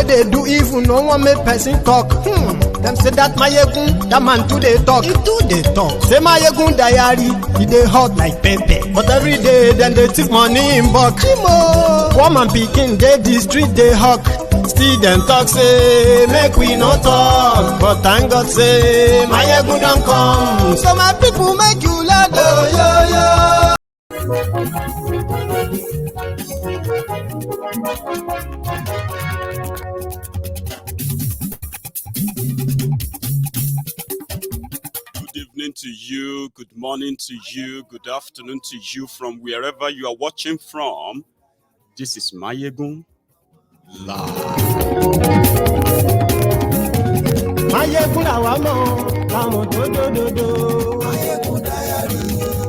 they do even no one make person talk. Them say that Mayegun, that man too they talk. He do they talk. Say Mayegun diary, he they hot like pepper. But every day then they take money in bulk. Woman picking, they the street they hawk. Still them talk say make we no talk. But thank God say Mayegun don't come. So my people make you laugh. Oh yo yo. Good evening to you, good morning to you, good afternoon to you from wherever you are watching from. This is Mayegun Live. Mayegun làwa mọ̀, làwọn dòdòdòdò. Mayegun diary,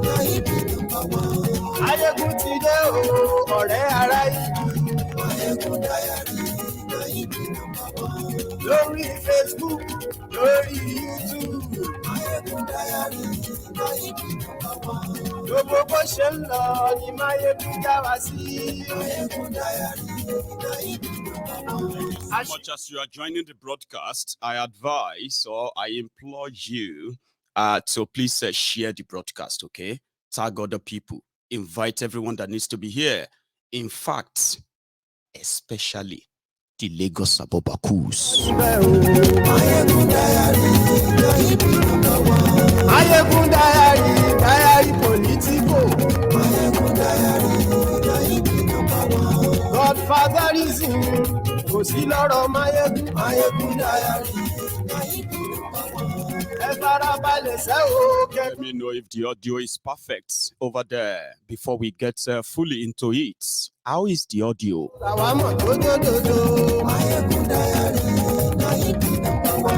Mayegun power. Mayegun ti dé o, ọ̀rẹ́ ará ìlú. Mayegun diary, Mayegun power. Lórí Facebook, lórí YouTube. Mayegun diary, Mayegun power. Gbogbo bó ṣe ń lọ ni Mayegun já wa sí. Mayegun diary, Mayegun power. As much as you are joining the broadcast, I advise or I implore you to please share the broadcast, okay? Tag other people. Invite everyone that needs to be here. In fact, especially the Lagos Abobakus. Mayegun diary, Mayegun power. Mayegun diary politico. Mayegun diary, Mayegun power. Godfatherism, kò sí lọ́rọ̀ Mayegun. Mayegun diary, Mayegun power. Ẹ farabalẹ̀ sẹ́ o. Let me know if the audio is perfect over there before we get fully into it. How is the audio? Làwa mọ̀ dòdòdòdò. Mayegun diary, Mayegun power.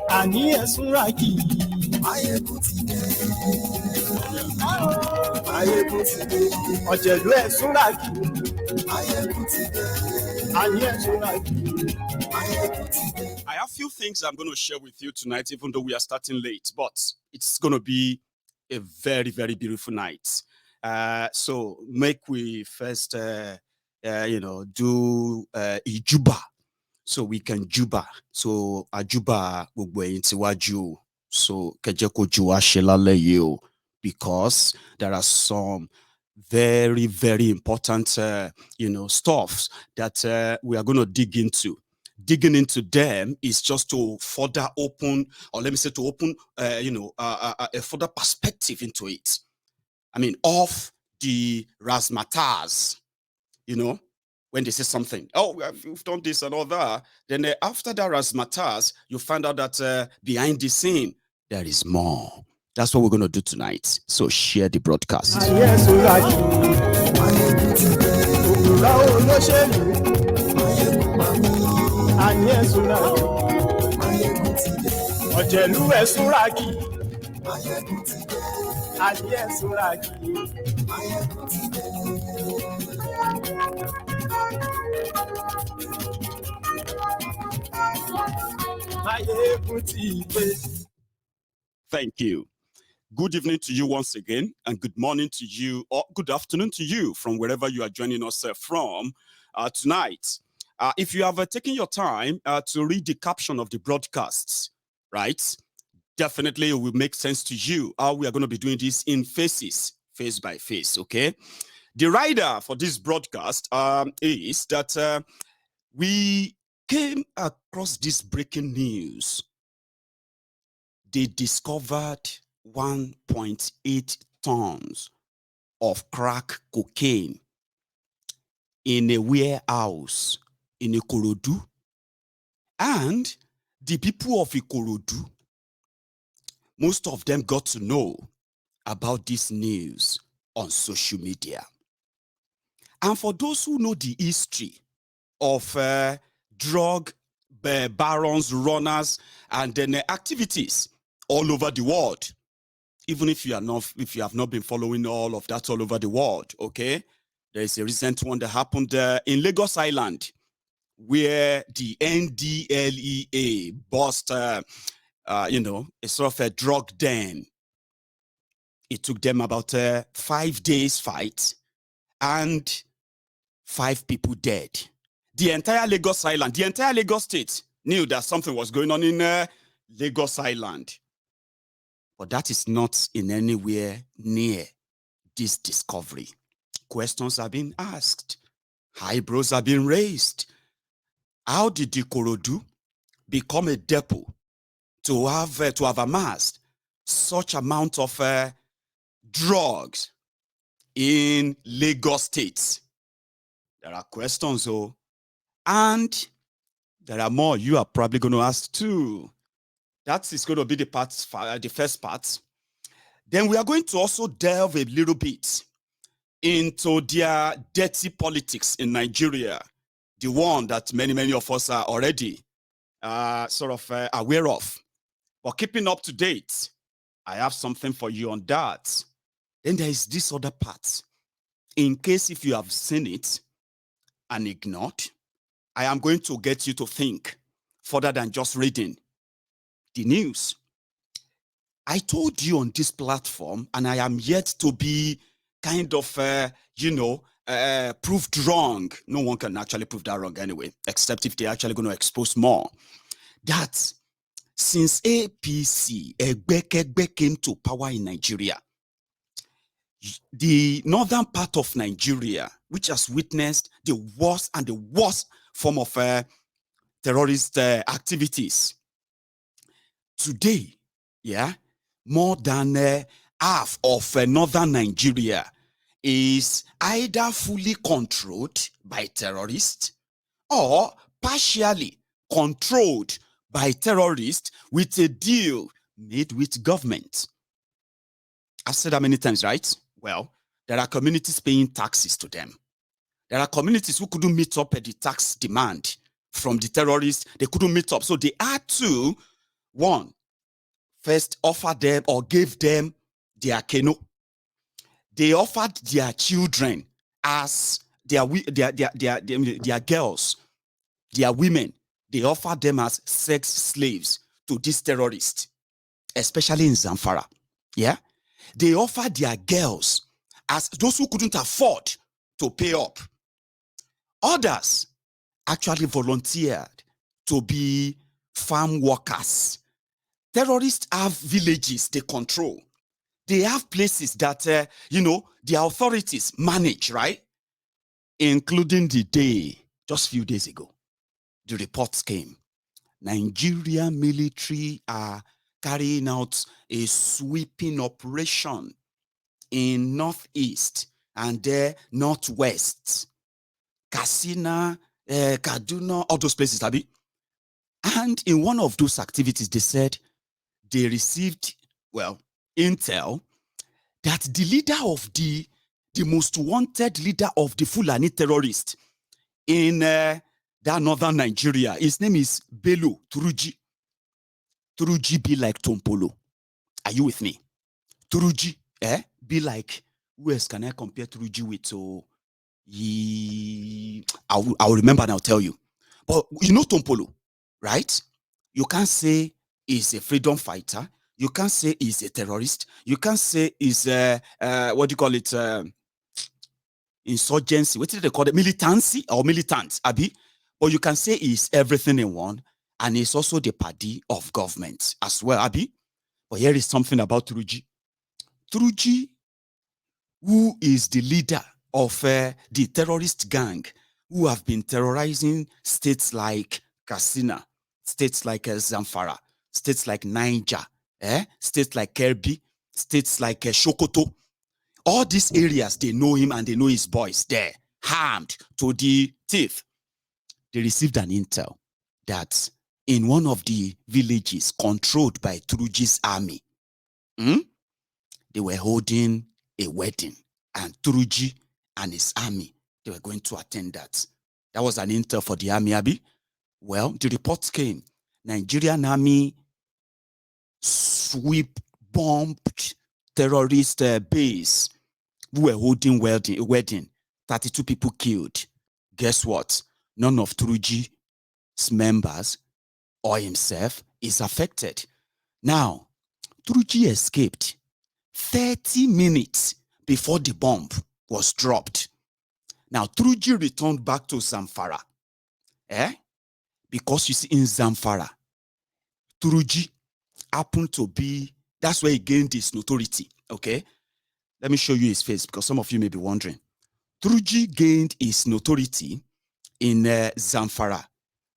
Àní ẹ̀sùn rà kì í. Mayegun ti dé. Mayegun ti dé. Ọ̀jẹ̀lú ẹ̀sùn rà kì í. Mayegun ti dé. Àní ẹ̀sùn rà kì í. Mayegun ti dé. I have a few things I'm going to share with you tonight, even though we are starting late, but it's going to be a very, very beautiful night. So make we first, do Ijuba. So we can juba. So ajuba gbogbo ẹ̀yin tíwájú. So kẹjẹ juwa shelale yo, because there are some very, very important, stuffs that we are going to dig into. Digging into them is just to further open, or let me say to open, a further perspective into it. I mean, of the razzmatazz, when they say something, oh, we've done this and all that, then after that razzmatazz, you find out that behind the scene, there is more. That's what we're going to do tonight. So share the broadcast. Àní ẹ̀sùn rà kì í. Mayegun ti dé. Òkúra olóṣèlú. Mayegun mami. Àní ẹ̀sùn rà kì í. Mayegun ti dé. Ọ̀jẹ̀lú ẹ̀sùn rà kì í. Mayegun ti dé. Àní ẹ̀sùn rà kì í. Mayegun ti dé. Mayegun ti dé. Thank you. Good evening to you once again, and good morning to you, or good afternoon to you from wherever you are joining us from tonight. If you have taken your time to read the caption of the broadcasts, right, definitely it will make sense to you how we are going to be doing this in phases, phase by phase, okay? The rider for this broadcast is that we came across this breaking news. They discovered 1.8 tons of crack cocaine in a warehouse in Ikorodu. And the people of Ikorodu, most of them got to know about this news on social media. And for those who know the history of drug barons, runners, and then activities all over the world, even if you have not been following all of that all over the world, okay? There is a recent one that happened in Lagos Island, where the NDLEA bust, a sort of a drug den It took them about 5 days fight and 5 people dead. The entire Lagos Island, the entire Lagos state knew that something was going on in Lagos Island. But that is not in anywhere near this discovery. Questions are being asked. Eyebrows are being raised. How did Ikorodu become a depot to have amassed such amount of drugs in Lagos State? There are questions, oh, and there are more you are probably going to ask too. That is going to be the first part. Then we are going to also delve a little bit into their dirty politics in Nigeria, the one that many of us are already aware of. But keeping up to date, I have something for you on that. Then there is this other part. In case if you have seen it and ignored, I am going to get you to think further than just reading the news. I told you on this platform, and I am yet to be kind of, proved wrong. No one can actually prove that wrong anyway, except if they're actually going to expose more. That since APC, Keke came to power in Nigeria, the northern part of Nigeria, which has witnessed the worst form of terrorist activities, today, more than half of northern Nigeria is either fully controlled by terrorists or partially controlled by terrorists with a deal made with government. I've said that many times, right? Well, there are communities paying taxes to them. There are communities who couldn't meet up at the tax demand from the terrorists. They couldn't meet up. So they had to, one, first offer them or gave them their keno. They offered their children as their girls, their women. They offered them as sex slaves to these terrorists, especially in Zamfara. Yeah? They offered their girls as those who couldn't afford to pay up. Others actually volunteered to be farm workers. Terrorists have villages they control. They have places that, the authorities manage, right? Including the day, just a few days ago, the reports came. Nigerian military are carrying out a sweeping operation in northeast and northwest, Katsina, Kaduna, all those places, Abi. And in one of those activities, they said they received, intel that the leader of the most wanted leader of the Fulani terrorists in that northern Nigeria, his name is Bello Turuji. Turuji be like Tompolo. Are you with me? Turuji, be like, who else can I compare Turuji with? So, I'll remember and I'll tell you. But you know Tompolo, right? You can't say he's a freedom fighter. You can't say he's a terrorist. You can't say he's insurgency. What did they call it? Militancy or militant, Abi? But you can say he's everything in one, and he's also the party of government as well, Abi. But here is something about Turuji. Turuji, who is the leader of the terrorist gang who have been terrorizing states like Katsina, states like Zamfara, states like Niger, states like Kebbi, states like Sokoto. All these areas, they know him and they know his boys there, armed to the teeth. They received an intel that in one of the villages controlled by Turuji's army, they were holding a wedding, and Turuji and his army, they were going to attend that. That was an intel for the army, Abi. Well, the reports came. Nigerian army bombed terrorist base who were holding wedding. 32 people killed. Guess what? None of Turuji's members or himself is affected. Now, Turuji escaped. 30 minutes before the bomb was dropped. Now, Turuji returned back to Zamfara. Because you see, in Zamfara, Turuji happened to be, that's where he gained his notoriety. Okay? Let me show you his face because some of you may be wondering. Turuji gained his notoriety in Zamfara,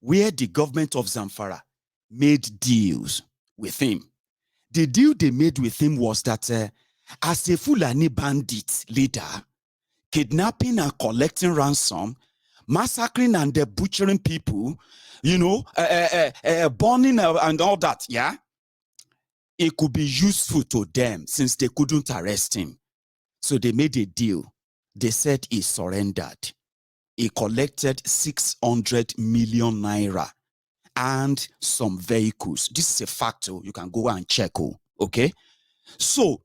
where the government of Zamfara made deals with him. The deal they made with him was that as a Fulani bandit leader, kidnapping and collecting ransom, massacring and butchering people, burning and all that, yeah? It could be useful to them since they couldn't arrest him. So they made a deal. They said he surrendered. He collected 600 million naira and some vehicles. This is a fact. You can go and check. Okay? So,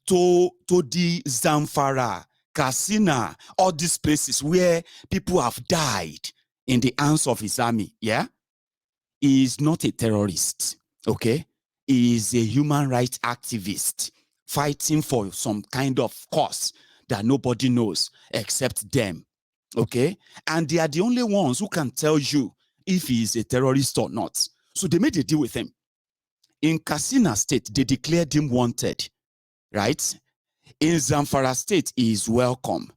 to the Zamfara, Katsina, all these places where people have died in the hands of his army, yeah? He is not a terrorist, okay? He is a human rights activist fighting for some kind of cause that nobody knows except them, okay? And they are the only ones who can tell you if he is a terrorist or not. So they made a deal with him. In Katsina State, they declared him wanted, right? In Zamfara State, he is welcome.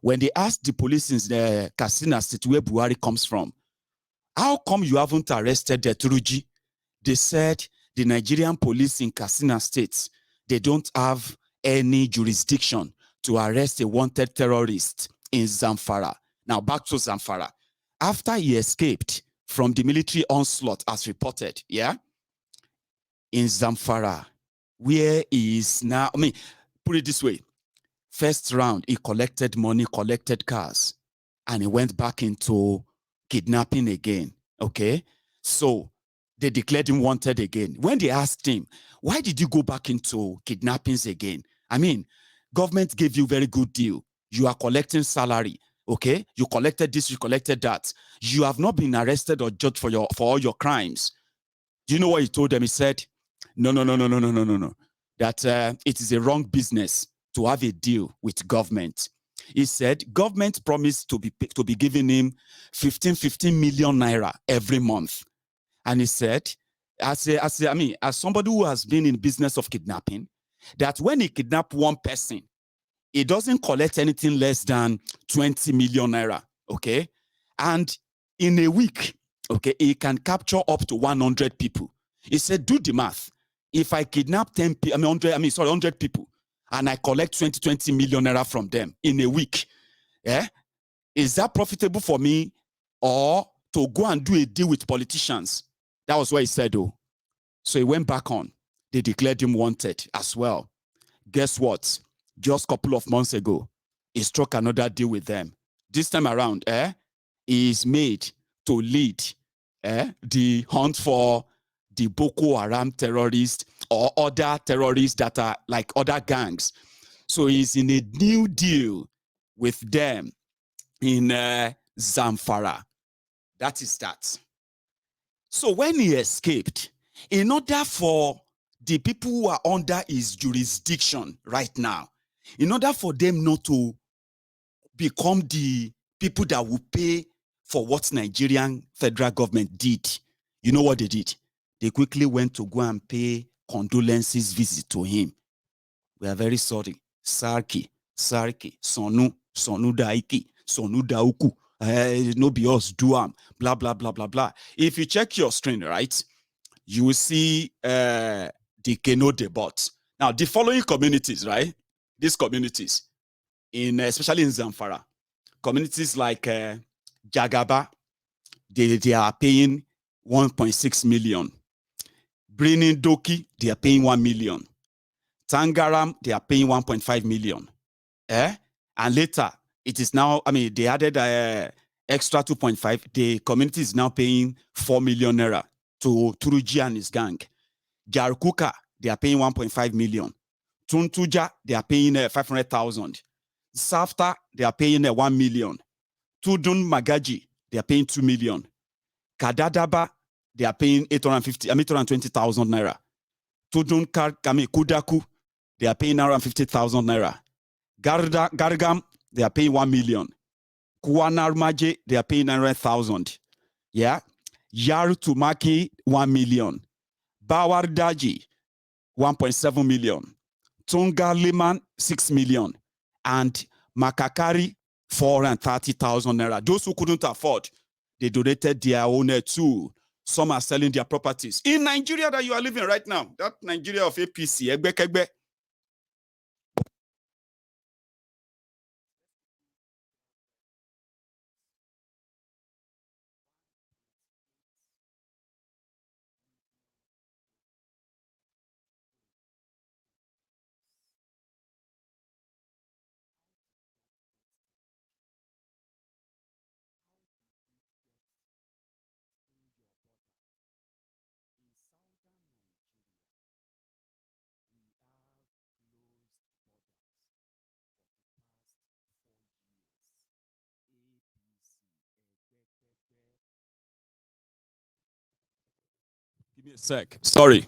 When they asked the police in the Katsina State where Buhari comes from, how come you haven't arrested the Turuji? They said the Nigerian police in Katsina State, they don't have any jurisdiction to arrest a wanted terrorist in Zamfara. Now back to Zamfara. After he escaped from the military onslaught as reported, yeah? In Zamfara, where he is now, put it this way. First round, he collected money, collected cars, and he went back into kidnapping again, okay? So they declared him wanted again. When they asked him, why did you go back into kidnappings again? Government gave you a very good deal. You are collecting salary, okay? You collected this, you collected that. You have not been arrested or judged for all your crimes. Do you know what he told them? He said, no. That it is a wrong business to have a deal with government. He said government promised to be giving him 15 million naira every month. And he said, as somebody who has been in business of kidnapping, that when he kidnaps one person, he doesn't collect anything less than 20 million naira, okay? And in a week, okay, he can capture up to 100 people. He said, do the math. If I kidnap 100 people, and I collect 20 million naira from them in a week, yeah, is that profitable for me or to go and do a deal with politicians? That was what he said, though. So he went back on. They declared him wanted as well. Guess what? Just a couple of months ago, he struck another deal with them. This time around, he is made to lead the hunt for the Boko Haram terrorists or other terrorists that are like other gangs. So he's in a new deal with them in Zamfara. That is that. So when he escaped, in order for the people who are under his jurisdiction right now, in order for them not to become the people that will pay for what Nigerian federal government did, you know what they did? They quickly went to go and pay condolences visit to him. We are very sorry. Sarki, Sonu Daiki, Sonu Dauku, no be us, do blah, blah, blah, blah, blah. If you check your screen, right, you will see the Keno debut. Now, the following communities, right, these communities, especially in Zamfara, communities like Jagaba, they are paying 1.6 million. Brini Doki, they are paying 1 million. Tangaram, they are paying 1.5 million. And later, it is now, they added extra 2.5. The community is now paying 4 million naira to Turuji and his gang. Jarukuka, they are paying 1.5 million. Tuntuja, they are paying 500,000. Safta, they are paying 1 million. Tudun Magaji, they are paying 2 million. Kadadaba, they are paying 820,000 naira. Tudun Kudaku, they are paying around 50,000 naira. Gargam, they are paying 1 million. Kuanarmaje, they are paying 900,000. Yeah. Yaru Tumaki, 1 million. Bawardaji, 1.7 million. Tunga Liman, 6 million. And Makakari, 430,000 naira. Those who couldn't afford, they donated their own too. Some are selling their properties. In Nigeria that you are living right now, that Nigeria of APC, Egbe. Give me a sec. Sorry.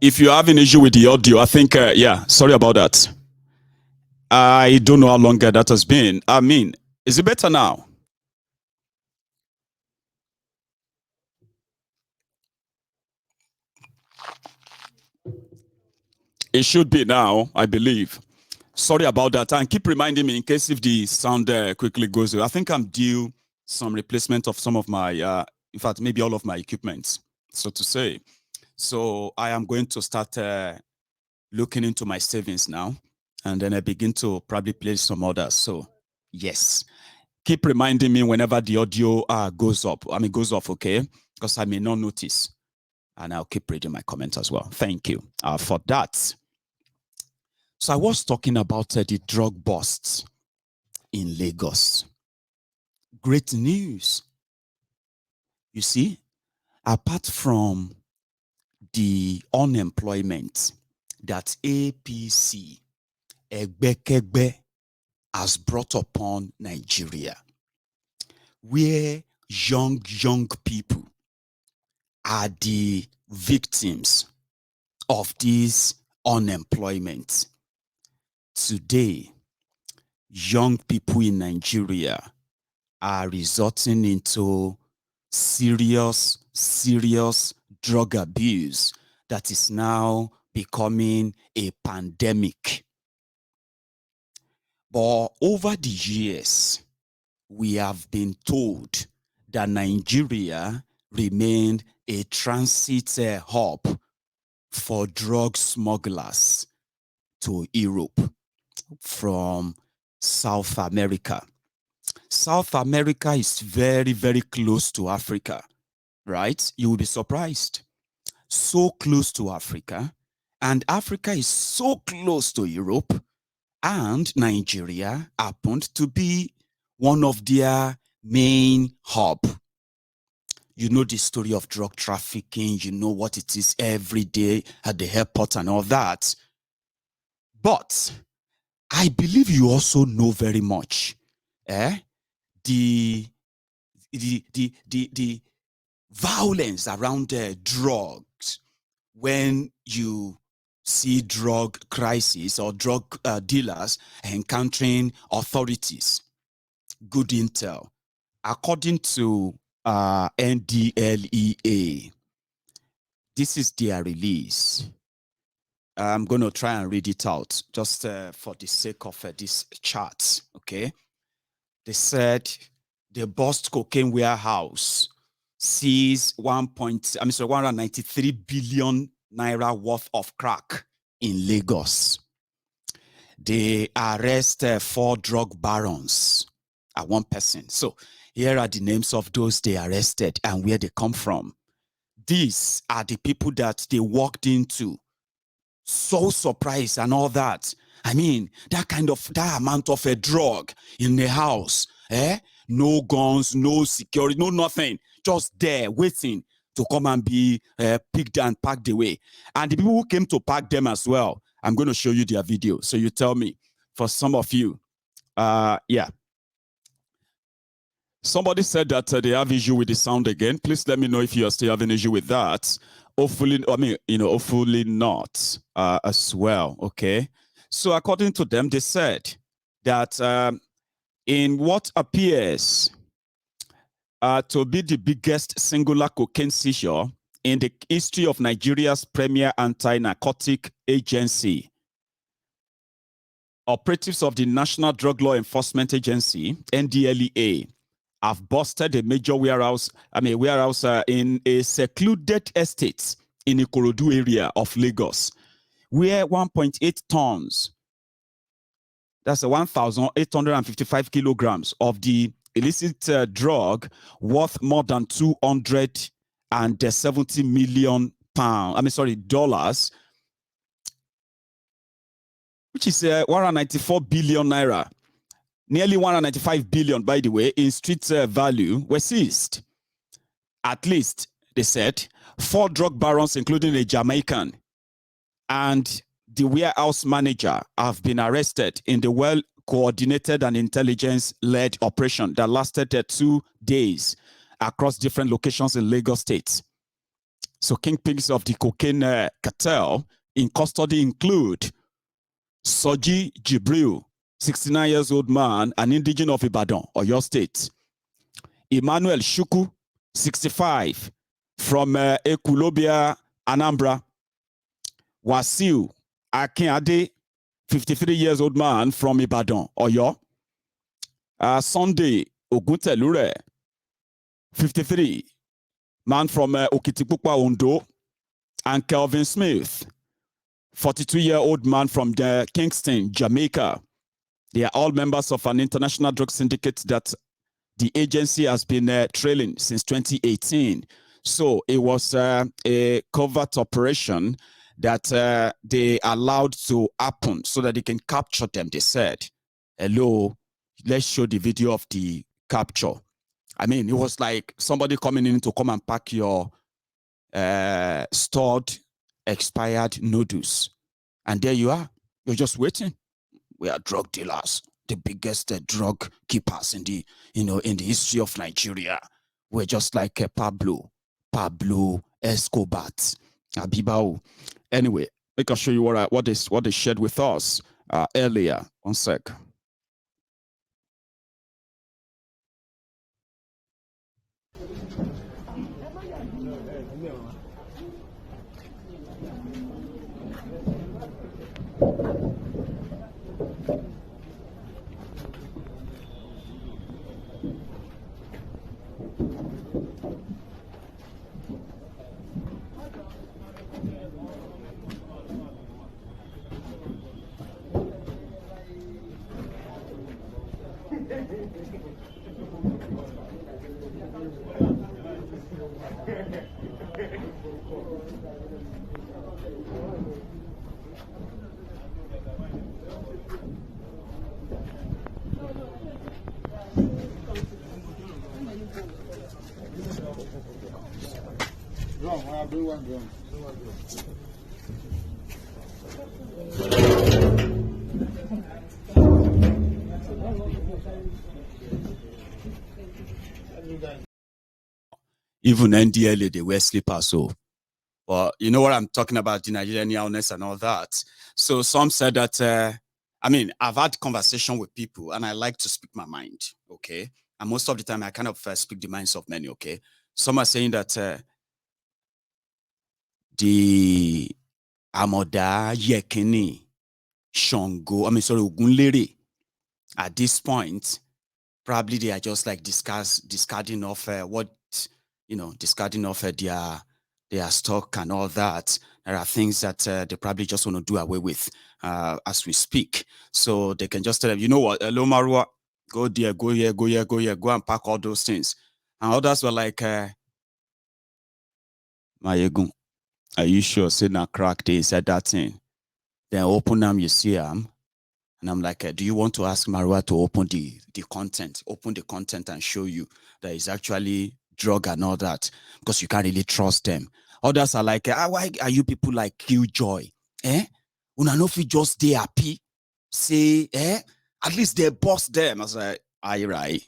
If you have an issue with the audio, I think, yeah, sorry about that. I don't know how long that has been. I mean, is it better now? It should be now, I believe. Sorry about that. And keep reminding me in case if the sound quickly goes away. I think I'm due some replacement of some of my, in fact, maybe all of my equipment, so to say. So I am going to start looking into my savings now. And then I begin to probably play some others. So, yes. Keep reminding me whenever the audio goes off, okay? Because I may not notice. And I'll keep reading my comments as well. Thank you for that. So I was talking about the drug busts in Lagos. Great news. You see, apart from the unemployment that APC, Egbekegbe, has brought upon Nigeria, where young people are the victims of this unemployment. Today, young people in Nigeria are resorting into serious drug abuse that is now becoming a pandemic. But over the years, we have been told that Nigeria remained a transit hub for drug smugglers to Europe from South America. South America is very close to Africa, right? You will be surprised. So close to Africa, and Africa is so close to Europe, and Nigeria happened to be one of their main hub. You know the story of drug trafficking, you know what it is every day at the airport and all that. But I believe you also know very much the violence around drugs when you see drug crisis or drug dealers encountering authorities. Good intel. According to NDLEA, this is their release. I'm going to try and read it out just for the sake of this chart, okay? They said the bust cocaine warehouse sees 193 billion naira worth of crack in Lagos. They arrest 4 drug barons and 1 person. So here are the names of those they arrested and where they come from. These are the people that they walked into. So surprised and all that. I mean, that amount of a drug in the house, no guns, no security, no nothing, just there waiting to come and be picked and packed away. And the people who came to pack them as well, I'm going to show you their video. So you tell me, for some of you, yeah. Somebody said that they have issue with the sound again. Please let me know if you are still having issue with that. hopefully, I mean, hopefully not as well. Okay. So according to them, they said that in what appears to be the biggest singular cocaine seizure in the history of Nigeria's premier anti-narcotic agency, operatives of the National Drug Law Enforcement Agency, NDLEA, have busted a major warehouse in a secluded estate in Ikorodu area of Lagos, where 1.8 tons, that's 1,855 kilograms of the illicit drug worth more than 270 million dollars, which is 194 billion naira, nearly 195 billion, by the way, in street value, were seized. At least, they said, 4 drug barons, including a Jamaican, and the warehouse manager have been arrested in the well-coordinated and intelligence-led operation that lasted 2 days across different locations in Lagos State. So kingpins of the cocaine cartel in custody include Soji Jibril, 69 years old man, an indigene of Ibadan, Oyo State. Emmanuel Shuku, 65, from Ekulobia, Anambra. Wasiu Akinade, 53 years old man from Ibadan, Oyo. Sunday Oguntelure, 53, man from Okitipupa, Ondo. And Kelvin Smith, 42-year-old man from Kingston, Jamaica. They are all members of an international drug syndicate that the agency has been trailing since 2018. So it was a covert operation that they allowed to happen so that they can capture them. They said, hello, let's show the video of the capture. I mean, it was like somebody coming in to come and pack your stored expired noodles. And there you are. You're just waiting. We are drug dealers, the biggest drug keepers in the, in the history of Nigeria. We're just like Pablo Escobar, Abibao. Anyway, I can show you what they shared with us earlier. One sec. Even NDLEA, they wear slippers, so. But you know what I'm talking about, the Nigerian illness and all that. So some said that, I've had conversation with people and I like to speak my mind, okay? And most of the time I kind of speak the minds of many, okay? Some are saying that the Amoda, Yekini, Shango, Ogunlere, at this point, probably they are just like discarding off discarding off their stock and all that. There are things that they probably just want to do away with as we speak. So they can just tell them, you know what, hello Marua, go there, go here, go here, go here, go and pack all those things. And others were like, Mayegun, are you sure? Say na crack they said that thing. Then open them, you see them. And I'm like, do you want to ask Marua to open the content? Open the content and show you that it's actually drug and all that, because you can't really trust them. Others are like, why are you people like Killjoy? Una no fit just stay happy. Say, at least they bust them. I was like, aye, right.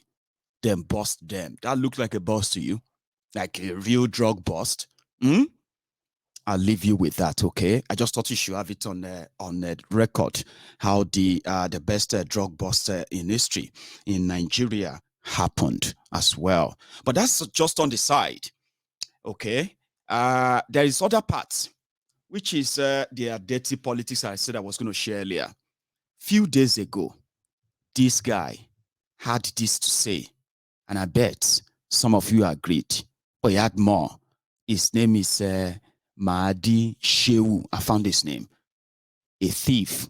Then bust them. That looks like a bust to you? Like a real drug bust? I'll leave you with that, okay? I just thought you should have it on record how the best drug buster in history in Nigeria happened as well. But that's just on the side, okay? There is other parts, which is their dirty politics I said I was going to share earlier. Few days ago, this guy had this to say, and I bet some of you agreed, but he had more. His name is Mahdi Shehu. I found his name. A thief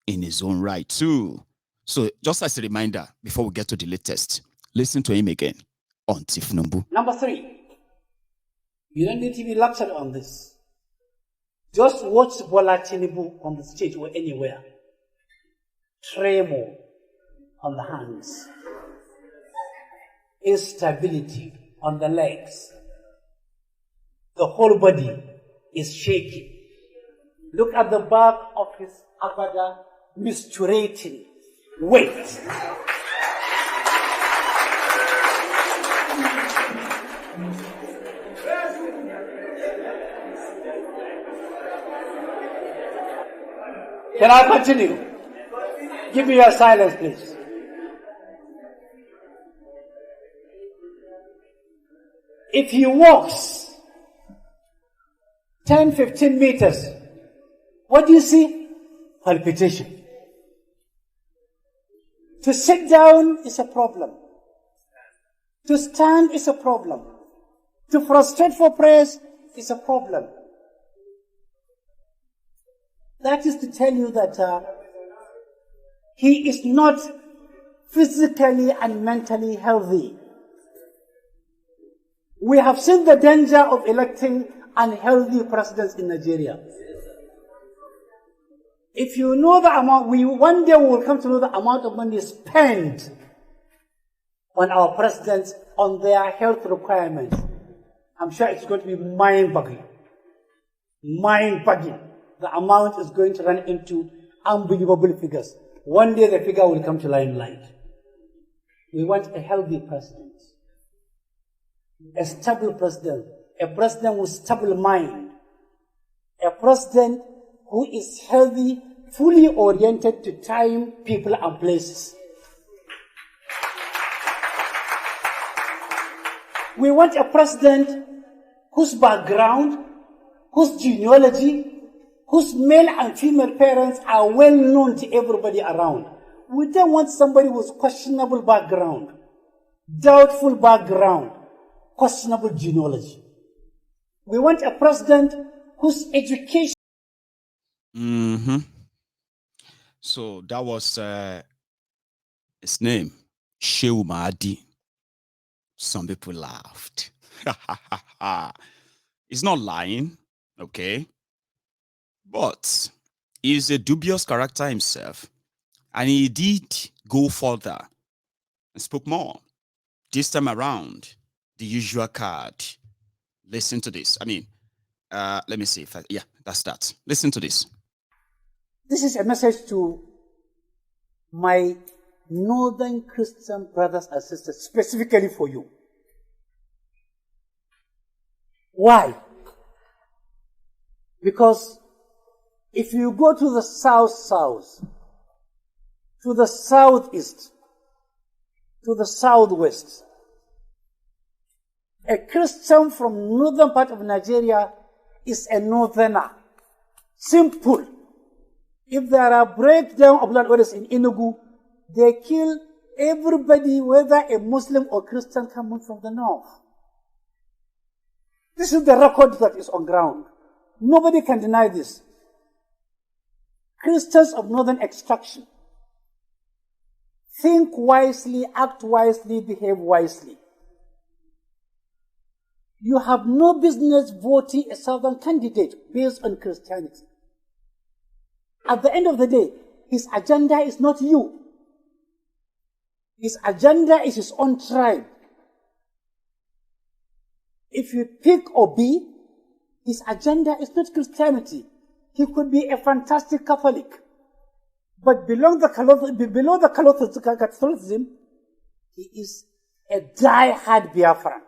in his own right too. So just as a reminder, before we get to the latest, listen to him again on Tinubu. Number 3, you don't need to be lectured on this. Just watch Bola Tinubu on the stage or anywhere. Tremor on the hands. Instability on the legs. The whole body is shaking. Look at the back of his abada, misturating. Wait. Can I continue? Give me your silence, please. If he walks 10, 15 meters, what do you see? Palpitation. To sit down is a problem. To stand is a problem. To prostrate for prayers is a problem. That is to tell you that he is not physically and mentally healthy. We have seen the danger of electing unhealthy presidents in Nigeria. If you know the amount, one day we will come to know the amount of money spent on our presidents on their health requirements. I'm sure it's going to be mind-boggling. Mind-boggling. The amount is going to run into unbelievable figures. One day the figure will come to limelight. We want a healthy president. A stable president. A president with stable mind. A president who is healthy, fully oriented to time, people, and places. We want a president whose background, whose genealogy, whose male and female parents are well known to everybody around. We don't want somebody with questionable background, doubtful background, questionable genealogy. We want a president whose education. So that was his name, Shehu Mahdi. Some people laughed. He's not lying, okay? But he's a dubious character himself. And he did go further and spoke more. This time around, the usual card. Listen to this. I mean, let me see if that's that. Listen to this. This is a message to my northern Christian brothers and sisters, specifically for you. Why? Because if you go to the south, to the southeast, to the southwest, a Christian from northern part of Nigeria is a northerner. Simple. If there are breakdown of land orders in Enugu, they kill everybody, whether a Muslim or Christian coming from the north. This is the record that is on ground. Nobody can deny this. Christians of northern extraction. Think wisely, act wisely, behave wisely. You have no business voting a southern candidate based on Christianity. At the end of the day, his agenda is not you. His agenda is his own tribe. If you pick Obi, his agenda is not Christianity. He could be a fantastic Catholic. But below the Catholicism, he is a die-hard Biafran.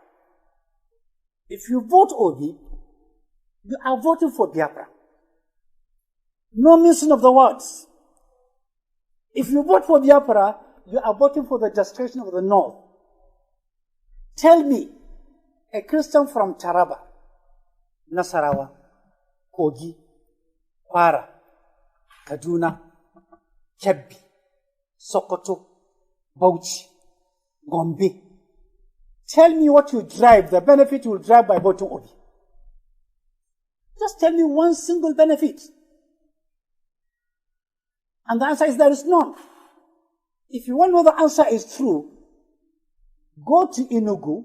If you vote Obi, You are voting for Biafra. No missing of the words. If you vote for Biafra, you are voting for the destruction of the North. Tell me, a Christian from Taraba, Nasarawa, Kogi, Kwara, Kaduna, Kebbi, Sokoto, Bauchi, Gombe. Tell me what you drive, the benefit you will drive by voting Obi. Just tell me one single benefit. And the answer is there is none. If you want to know the answer is true, go to Enugu,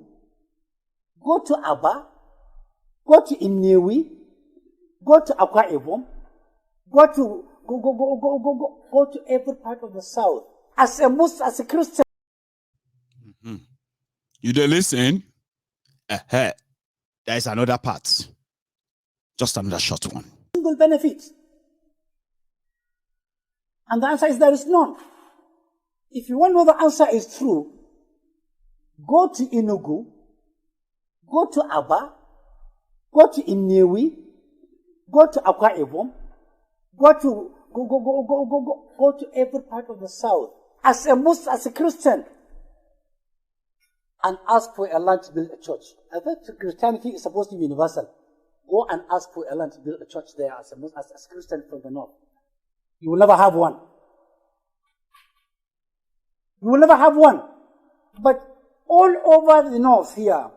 go to Aba, go to Inewi, go to Akwa Ibom, go to every part of the South. As a Muslim, as a Christian. Mm-hmm. You don't listen? There is another part. Just another short one. Single benefit. And the answer is there is none. If you want to know the answer is true, go to Enugu, go to Aba, go to Inewi, go to Akwa Ibom, go to every part of the South. As a Muslim, as a Christian, and ask for a land to build a church. I think Christianity is supposed to be universal. Go and ask for a land to build a church there as a Christian from the North. You will never have one. You will never have one. But all over the North here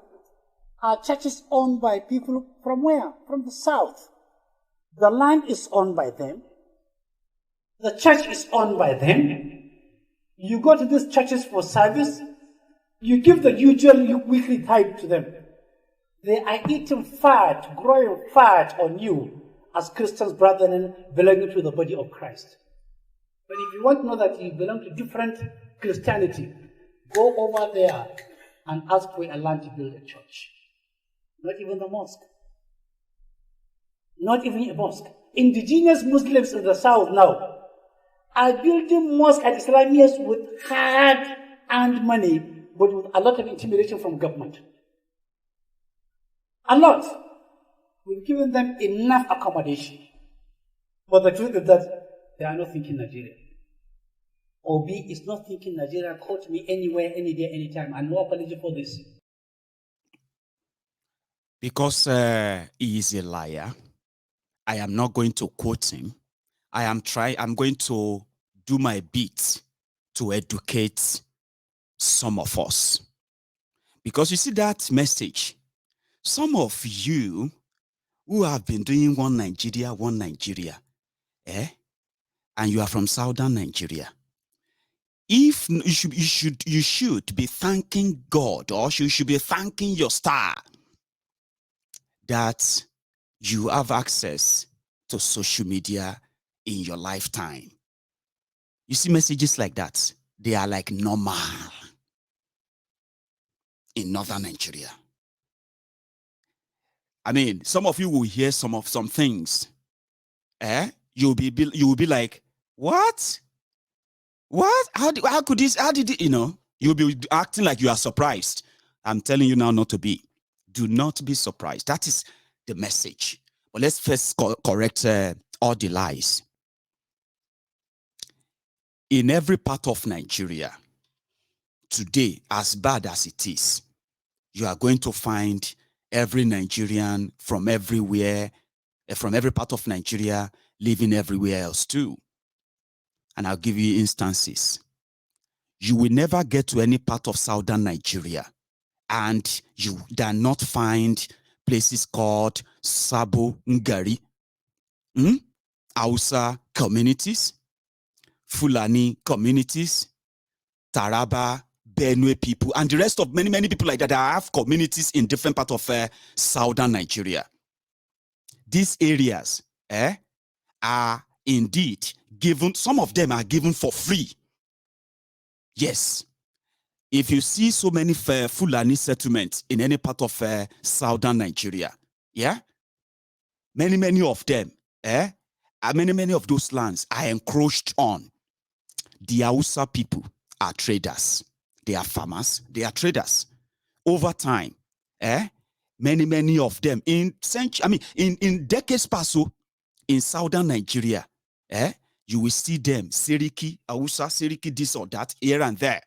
are churches owned by people from where? From the South. The land is owned by them. The church is owned by them. You go to these churches for service. You give the usual weekly tithe to them. They are eating fat, growing fat on you as Christians, brethren, belonging to the body of Christ. But if you want to know that you belong to different Christianity, go over there and ask for a land to build a church. Not even the mosque. Not even a mosque. Indigenous Muslims in the South now are building mosques and Islamias with hard-earned money, but with a lot of intimidation from government. A lot. We've given them enough accommodation. But the truth is that they are not thinking Nigeria. Obi is not thinking Nigeria. Quote me anywhere, any day, anytime. And no apology for this. Because he is a liar, I am not going to quote him. I'm going to do my bit to educate some of us. Because you see that message, some of you who have been doing one Nigeria, and you are from southern Nigeria, if you should be thanking God, or you should be thanking your star that you have access to social media in your lifetime. You see messages like that, they are like normal in northern Nigeria. I mean, some of you will hear some things. You will be like, what? What? How could this? How did it? You'll be acting like you are surprised. I'm telling you now not to be. Do not be surprised. That is the message. But let's first correct all the lies. In every part of Nigeria, today, as bad as it is, you are going to find every Nigerian from everywhere, from every part of Nigeria, living everywhere else too. And I'll give you instances. You will never get to any part of southern Nigeria and you do not find places called Sabo Ngari, Hausa communities, Fulani communities, Taraba, Benue people, and the rest of many people like that have communities in different parts of southern Nigeria. These areas are indeed given, some of them are given for free. Yes. If you see so many Fulani settlements in any part of southern Nigeria, many of them, many of those lands are encroached on. The Hausa people are traders. They are farmers. They are traders. Over time, Many of them in decades past, so in southern Nigeria, you will see them, Seriki, Hausa, Seriki, this or that, here and there.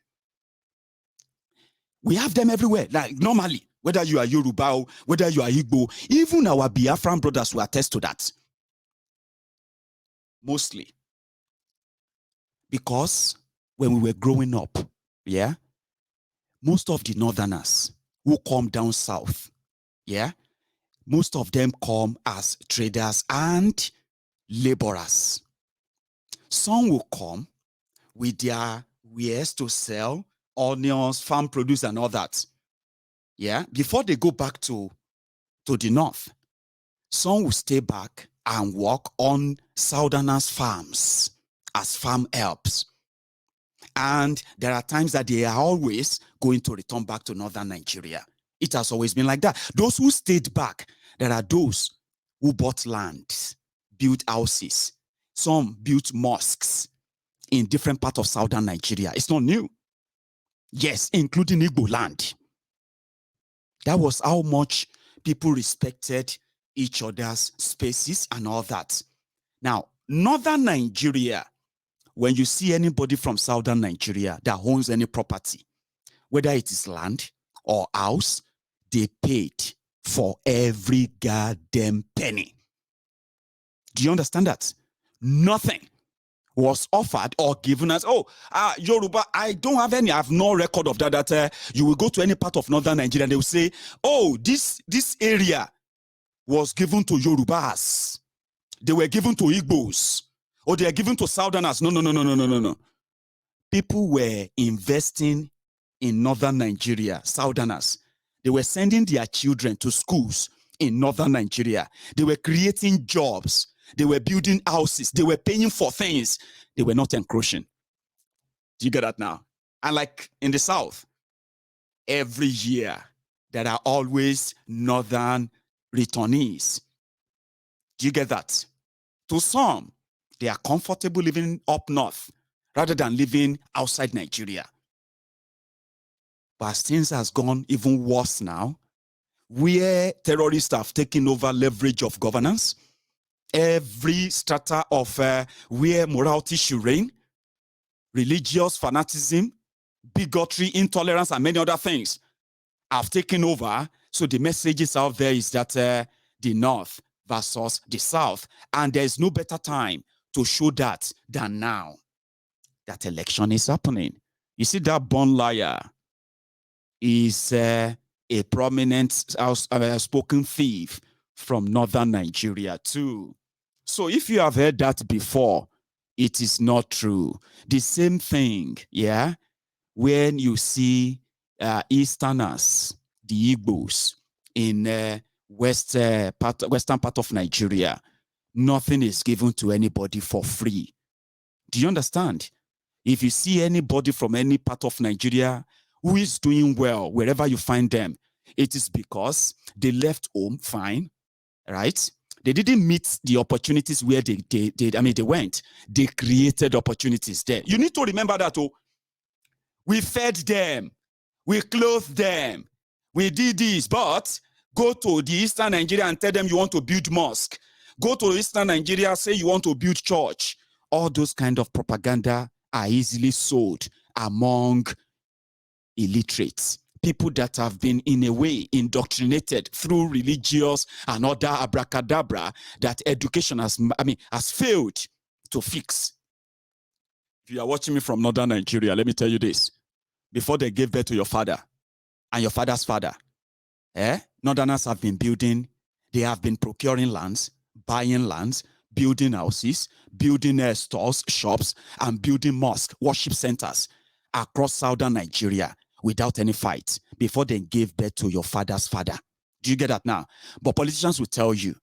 We have them everywhere, like normally, whether you are Yoruba or whether you are Igbo, even our Biafran brothers will attest to that. Mostly. Because when we were growing up, most of the northerners who come down south, most of them come as traders and laborers. Some will come with their wares to sell, onions, farm produce, and all that. Before they go back to the north, some will stay back and work on southerners' farms as farm helps. And there are times that they are always going to return back to northern Nigeria. It has always been like that. Those who stayed back, there are those who bought land, built houses. Some built mosques in different parts of southern Nigeria. It's not new. Yes, including Igbo land. That was how much people respected each other's spaces and all that. Now, northern Nigeria, when you see anybody from southern Nigeria that owns any property, whether it is land or house, they paid for every goddamn penny. Do you understand that? Nothing was offered or given as, Yoruba, I don't have any, I have no record of that you will go to any part of northern Nigeria and they will say, oh, this area was given to Yorubas. They were given to Igbos. Or they are given to southerners. No. People were investing in northern Nigeria, southerners. They were sending their children to schools in northern Nigeria. They were creating jobs. They were building houses. They were paying for things. They were not encroaching. Do you get that now? And like in the south, every year, there are always northern returnees. Do you get that? To some, they are comfortable living up north rather than living outside Nigeria. But things has gone even worse now, where terrorists have taken over leverage of governance, every strata of where morality should reign, religious fanaticism, bigotry, intolerance, and many other things have taken over. So the messages out there is that the North versus the South, and there's no better time to show that than now. That election is happening. You see, that born liar is a prominent spoken thief from northern Nigeria too. So if you have heard that before, it is not true. The same thing, when you see Easterners, the Igbos in western part of Nigeria, nothing is given to anybody for free. Do you understand? If you see anybody from any part of Nigeria who is doing well, wherever you find them, it is because they left home fine, right? They didn't meet the opportunities where they went. They created opportunities there. You need to remember that, we fed them, we clothed them, we did this, but go to the Eastern Nigeria and tell them you want to build mosque. Go to Eastern Nigeria, say you want to build church. All those kind of propaganda are easily sold among illiterates, people that have been in a way indoctrinated through religious and other abracadabra that education has failed to fix. If you are watching me from northern Nigeria, let me tell you this. Before they gave birth to your father and your father's father, northerners have been building, they have been procuring lands, buying lands, building houses, building stores, shops, and building mosques, worship centers across southern Nigeria without any fight before they gave birth to your father's father. Do you get that now? But politicians will tell you,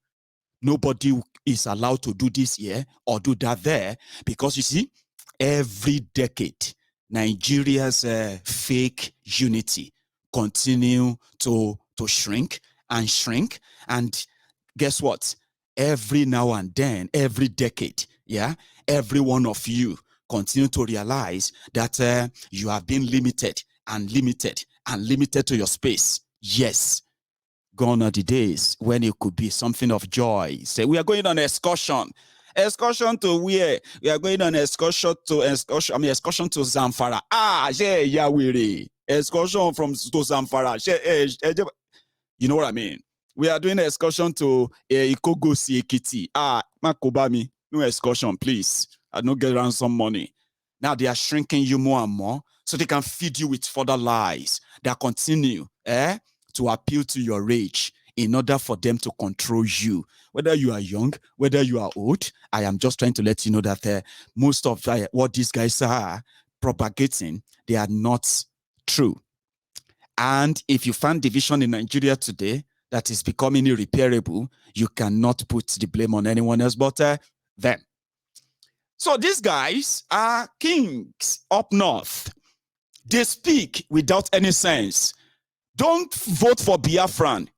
nobody is allowed to do this here or do that there, because you see, every decade, Nigeria's fake unity continue to shrink, and guess what? Every now and then, every decade, every one of you continue to realize that you have been limited to your space. Yes, Gone are the days when it could be something of joy. Say, we are going on excursion. Excursion to where? We are going on excursion to Zamfara. Yeah, we excursion to Zamfara. You know what I mean? We are doing an excursion to Ikogosi Ekiti. Makobami, no excursion, please. I don't get around some money. Now they are shrinking you more and more so they can feed you with further lies that continue to appeal to your rage in order for them to control you. Whether you are young, whether you are old, I am just trying to let you know that most of what these guys are propagating, they are not true. And if you find division in Nigeria today that is becoming irreparable, you cannot put the blame on anyone else but them. So these guys are kings up north. They speak without any sense. Don't vote for Biafran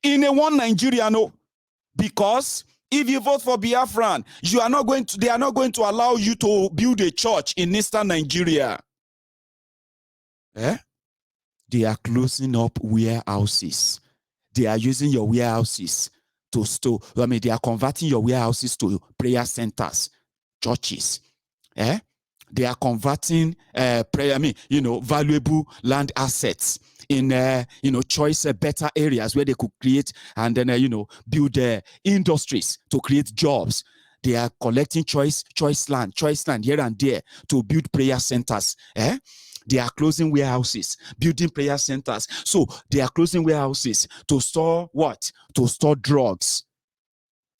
in a one Nigeria, no. Because if you vote for Biafran, they are not going to allow you to build a church in eastern Nigeria. They are closing up warehouses. They are using your warehouses to store. They are converting your warehouses to prayer centers, churches. They are converting valuable land assets in choice better areas where they could create and then build industries to create jobs. They are collecting choice land here and there to build prayer centers. They are closing warehouses, building prayer centers. So they are closing warehouses to store what? To store drugs.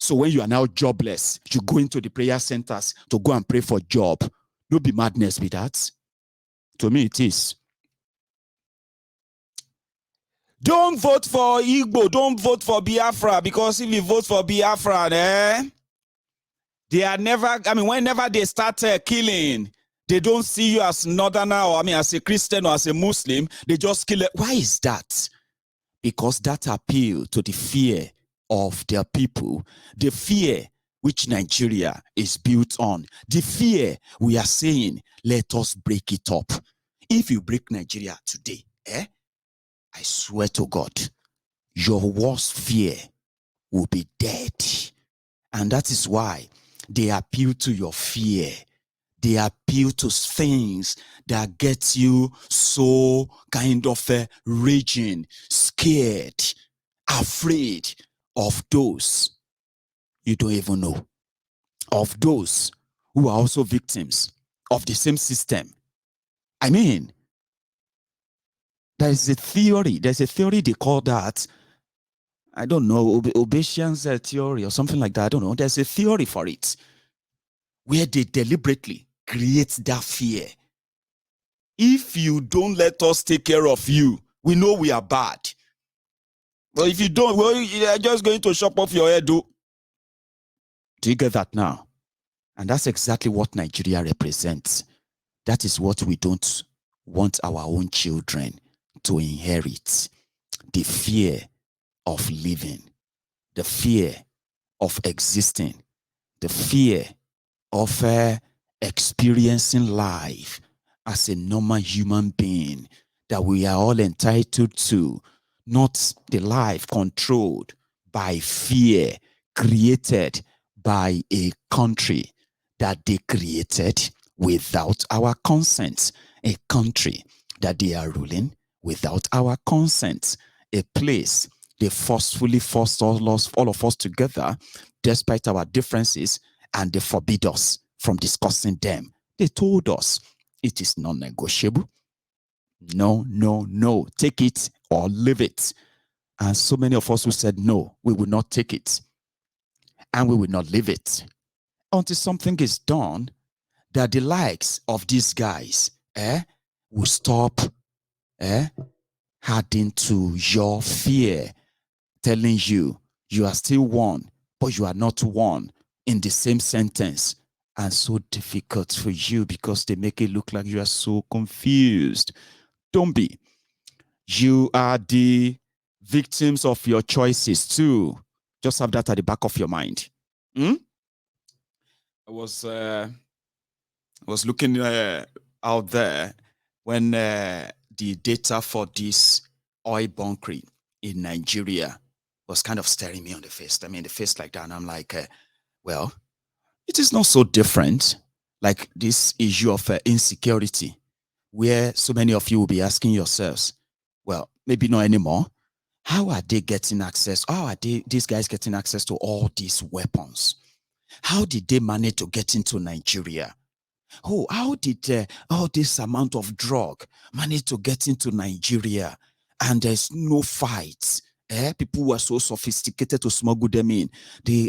So when you are now jobless, you go into the prayer centers to go and pray for job. No be madness with that. To me, it is. Don't vote for Igbo. Don't vote for Biafra, because if you vote for Biafra, they are never, whenever they start killing, they don't see you as northerner or as a Christian or as a Muslim. They just kill it. Why is that? Because that appeal to the fear of their people, the fear which Nigeria is built on, the fear we are saying, let us break it up. If you break Nigeria today, I swear to God, your worst fear will be dead. And that is why they appeal to your fear. They appeal to things that get you so kind of raging, scared, afraid of those you don't even know, of those who are also victims of the same system. There's a theory they call that, I don't know, Obesian's theory or something like that. I don't know. There's a theory for it where they deliberately create that fear. If you don't let us take care of you, we know we are bad. But if you don't, well, you're just going to chop off your head. Do you get that now? And that's exactly what Nigeria represents. That is what we don't want our own children to inherit. The fear of living, the fear of existing, the fear of experiencing life as a normal human being that we are all entitled to, not the life controlled by fear created by a country that they created without our consent, a country that they are ruling without our consent, a place they forcefully forced all of us together despite our differences, and they forbid us from discussing them. They told us it is non-negotiable. No, no, no. Take it or leave it. And so many of us who said no, we will not take it. And we will not leave it until something is done that the likes of these guys will stop adding to your fear, telling you you are still one, but you are not one in the same sentence. And so difficult for you because they make it look like you are so confused. Don't be. You are the victims of your choices too. Just have that at the back of your mind. I was looking out there when the data for this oil bunkering in Nigeria was kind of staring me on the face. I mean, the face like that. And I'm like, well, it is not so different. Like this issue of insecurity, where so many of you will be asking yourselves, well, maybe not anymore. How are they getting access? How are these guys getting access to all these weapons? How did they manage to get into Nigeria? Oh, how did all this amount of drug manage to get into Nigeria? And there's no fights. People were so sophisticated to smuggle them in. They